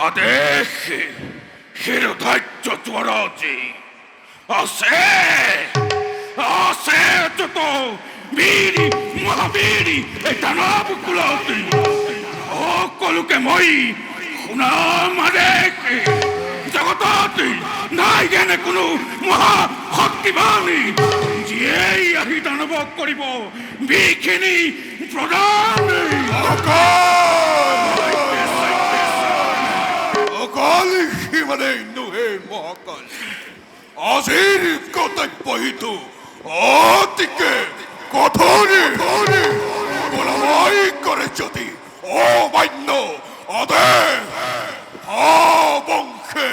আদেশে শিরোধার্য ত্বরজি আছে যত বীৰি মহাবীৰি এই দানৱ কুলতি সকলোকে মই শুনাম আদেশে জগততে নাই যেনে কোনো মহা শক্তিবানী যিয়েই আহি দানৱক কৰিব বিখিনি প্ৰদান অকাল সিমানে নুহে মহাকাল আজিৰ কৰ্তব্যহিতু অতিকে কঠোৰে বলবাই কৰে যদি অমান্য আদেশ বংশে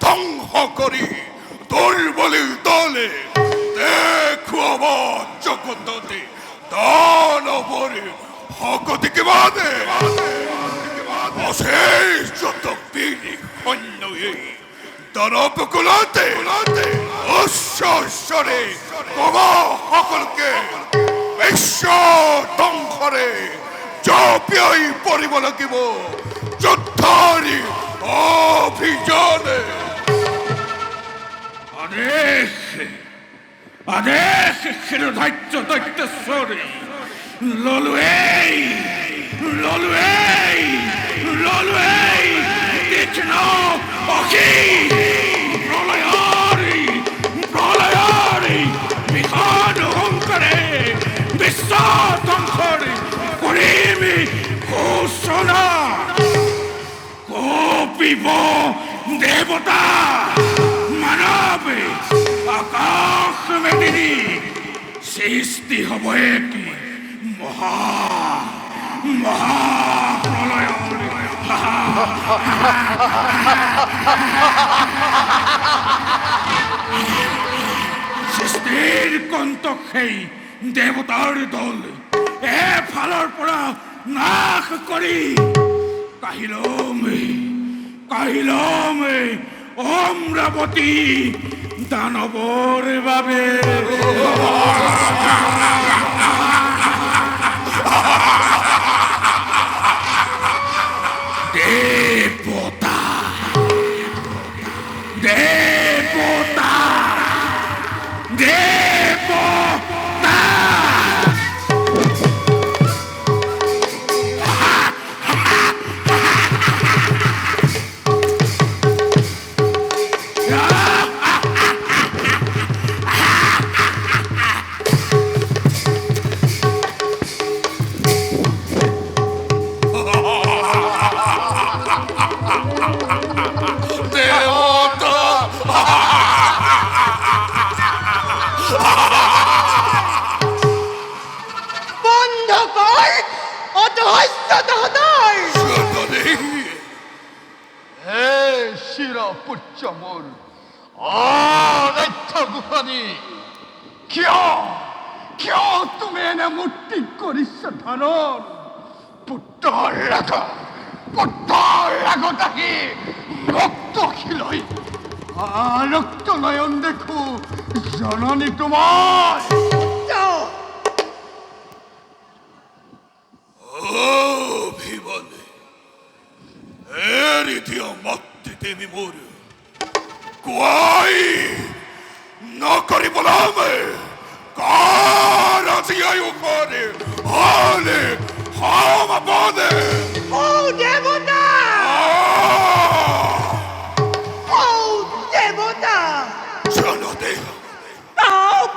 ধ্বংস কৰি দুৰ্বলীৰ দলে দেখুৱাব জগততে দানৱৰে শকতিকে বাদে অশেষ যত বীৰি সৈন্যই দানৱ কুলতে উচ্চস্বৰে কব সকলোকে বিশ্ব ধ্বংসৰে জপিয়াই পৰিব লাগিব যুদ্ধৰ অভিযানে আদেশ শিৰোধাৰ্য দৈত্যশ্বৰী ললোৱেই তীক্ষ্ণ অখি প্ৰলয়াৰি বিষাদ অহংকাৰে বিশ্ব ধ্বংসৰি কৰিমি ঘোষণা কপিব দেৱতা মানৱে আকাশ মেদিনী সৃষ্টি হ'ব এটি মহাপ্ৰলয় সৃষ্টিৰ কন্তক সেই দেৱতাৰ দল এফালৰ পৰা নাশ কৰি কাহিলমে অমৰাৱতী দানৱৰ বাবে কিয় তুমি এনে মূৰ্তি কৰিছা ধানৰ পুত্ৰৰ আগত আহি ৰক্তশিলৈ ৰক্ত নয়ন দেখো জননী তোমাৰ ভিবনে এৰি দিয় মতি তুমি মোৰ কোৱাই নকৰিব নামে কাৰাজিয়াই উপৰে হলে সমাপদে দেৱতা জননী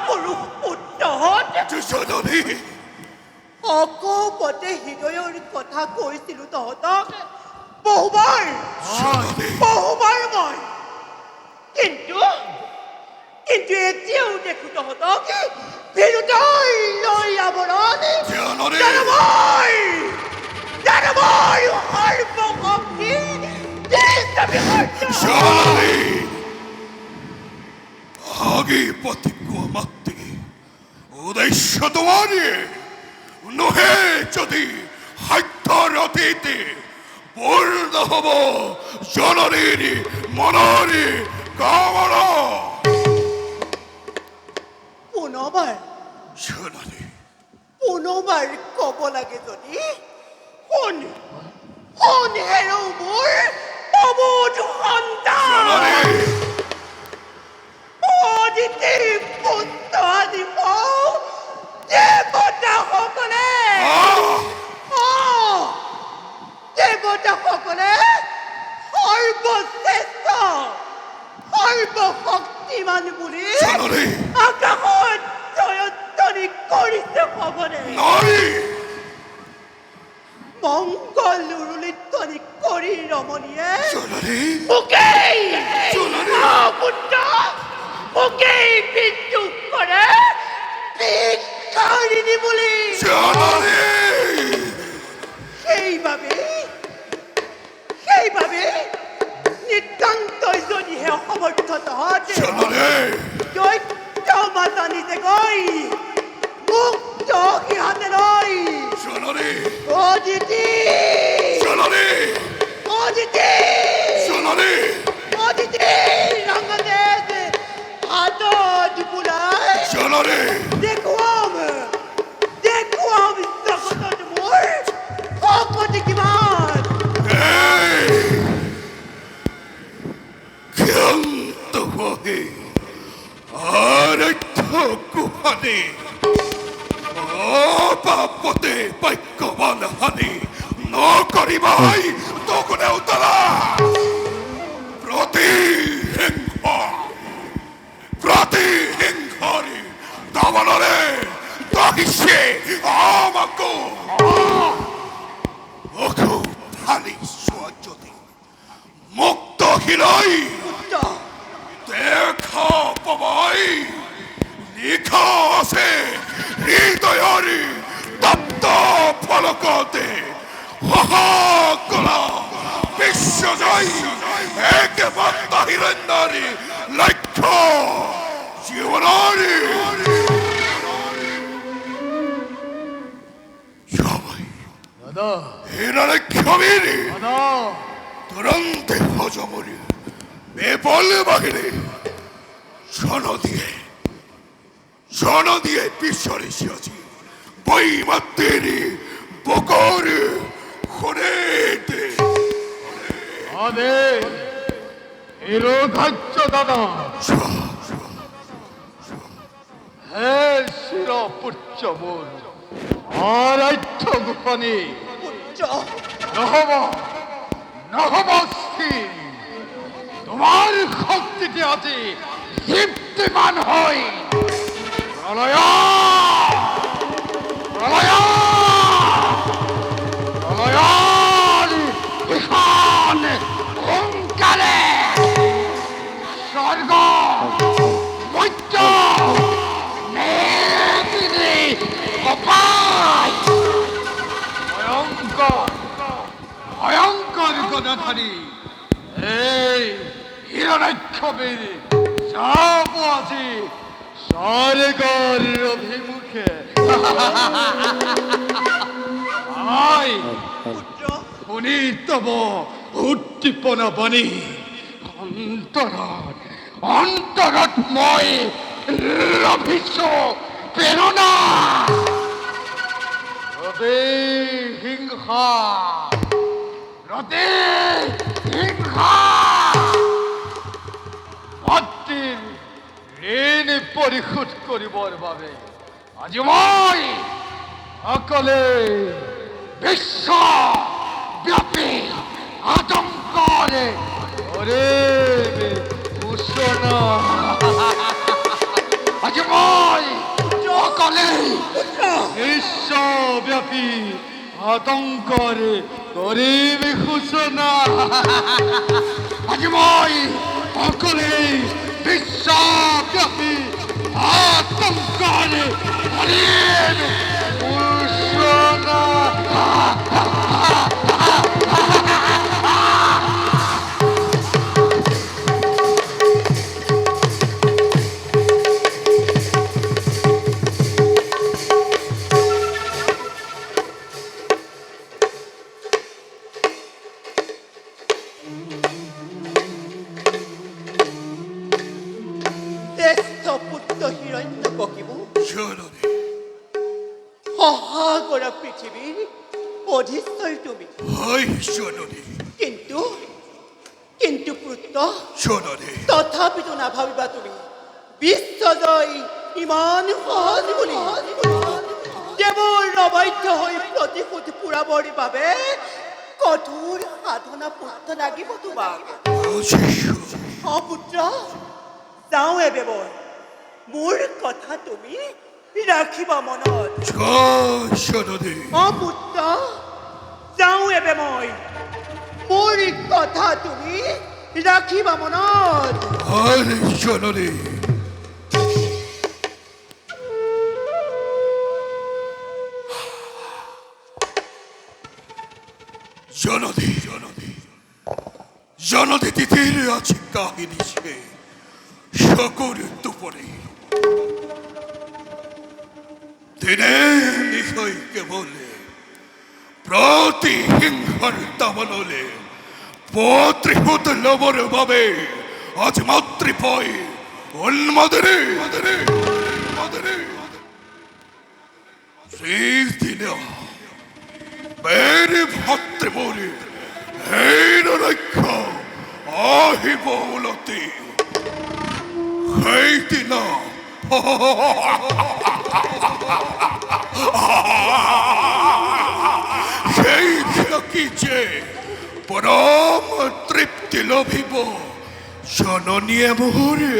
পুৰুষ পুত্ৰহঁত জননী অকপতে হৃদয়ৰ কথা কৈছিলো তহঁতক বহুবাৰ মই কিন্তু এতিয়াও দেখো তহঁতক বিৰুদ্ধই লৈ আৱৰণ আগে পতিকোৱা মাতি উদ্দেশ্য তোমাৰে নহে যদি সাধ্যৰ অতীতে পূৰ্ণ হ'ব জননীৰ মনৰ কামনা পুনৰবাৰ ক'ব লাগে যদি শুন হেৰৌ মোৰ অবুধ সন্তান অদিতি পুত্ৰ দিব দেৱতাসকলে দেৱতাসকলে সৰ্বশ্ৰেষ্ঠ সৰ্বশক্তিমান বুলি আকাশত জয়ধ্বনি কৰিছে ভগৱানে মংগল উৰুলিধ্বনি কৰি ৰমণীয়ে মোকেই পুত্ৰ মোকেই বিদ্ৰোহ কৰে ভিক্ষাৰিণী বুলি সেইবাবে নিতান্তই যদিহে সমৰ্থ তহঁতে দৈত্য মাতানি যে গৈ মুক্ত সিহঁতে লৈ অদিতি অদিতি অদিতি ৰংগদেৱ হাতত বোলাই দেখুৱাম জগতত মোৰ শক্তি কিমান পাপতে বাক্যবান হানি নকৰিবাই তোকনে উতলা প্ৰতিহিংসৰি দমনৰে দহিছে আমাকো অকু ফালি চোৱা যদি মুক্ত হিলৈ দেখা পাবাই লিখা আছে হৃদয়ৰি তপ্ত ফলকতে হাহাকলা বিশ্বজয়ী একমাত্ৰ হিৰণ্যৰি লক্ষ্য জীৱনৰি হিৰণ্যক্ষমিৰি তুৰন্তে হজমৰি বেপল বাহিৰে জন দিয়ে পিছৰিছি আজি বৈ মাতেৰি বকৰি শুনেতে এরোধার্য দাদা হে শির পুচ্ছ মোর আরাধ্য গোপনে নহবস্থি তোমার শক্তিতে আজি দীপ্তিমান হয় প্রলয় প্রলয় প্রলয় ইহান ওঙ্কারে স্বর্গ মৈত্য নেত্রী কপাল ভয়ঙ্কর গদাধারী এই হিরণ্যক্ষমের যাব আছে স্বর্গের অভিমুখে আয় শুনি তব উদ্দীপনা বাণী অন্তৰত মই লভিছো প্ৰেৰণা ৰদে হিংসা ভক্তিৰ ঋণ পৰিশোধ কৰিবৰ বাবে আজি মই অকলে বিশ্বব্যাপী আতংকৰে ঘোষণা আজি মই অকলে বিশ্বব্যাপী আতংকৰে কৰিম ঘোষণা আজি মই অকলে বিশ্বব্যাপী আতংকৰে কৰিম ঘোষণা মহাগৰা পৃথিৱীৰ অধিষ্ঠই তুমি কিন্তু কিন্তু পুত্ৰ জননী তথাপিতো নাভাবিবা তুমি বিশ্বজয় ইমান সহজ বুলি দেৱৰ নবাধ্য হৈ প্ৰতিশোধ পূৰাবৰ বাবে কঠোৰ সাধনা পুত্ৰ লাগিব তোমাক বুজিছো পুত্ৰ যাওঁ এবেবৰ মোৰ কথা তুমি ৰাখিবা মনত জননী পুত্ৰ যাওঁ এবে মই মোৰ কথা তুমি ৰাখিবা মনত আরে জননী জননী জননী জননী তিথির আছে কাহিনী সে সকল দুপুরে দিনে নিশয় কেবলে প্রতিহিংসার দামনলে পত্রিহুত লবর ভাবে আজ মাতৃপয় উন্মাদনে দিন মেরে ভাতৃবলে হেন রক্ষা আহিব উলতি সেই দিন সেই দিন কি যে পরম তৃপ্তি লভিব জননীয়ে মোরে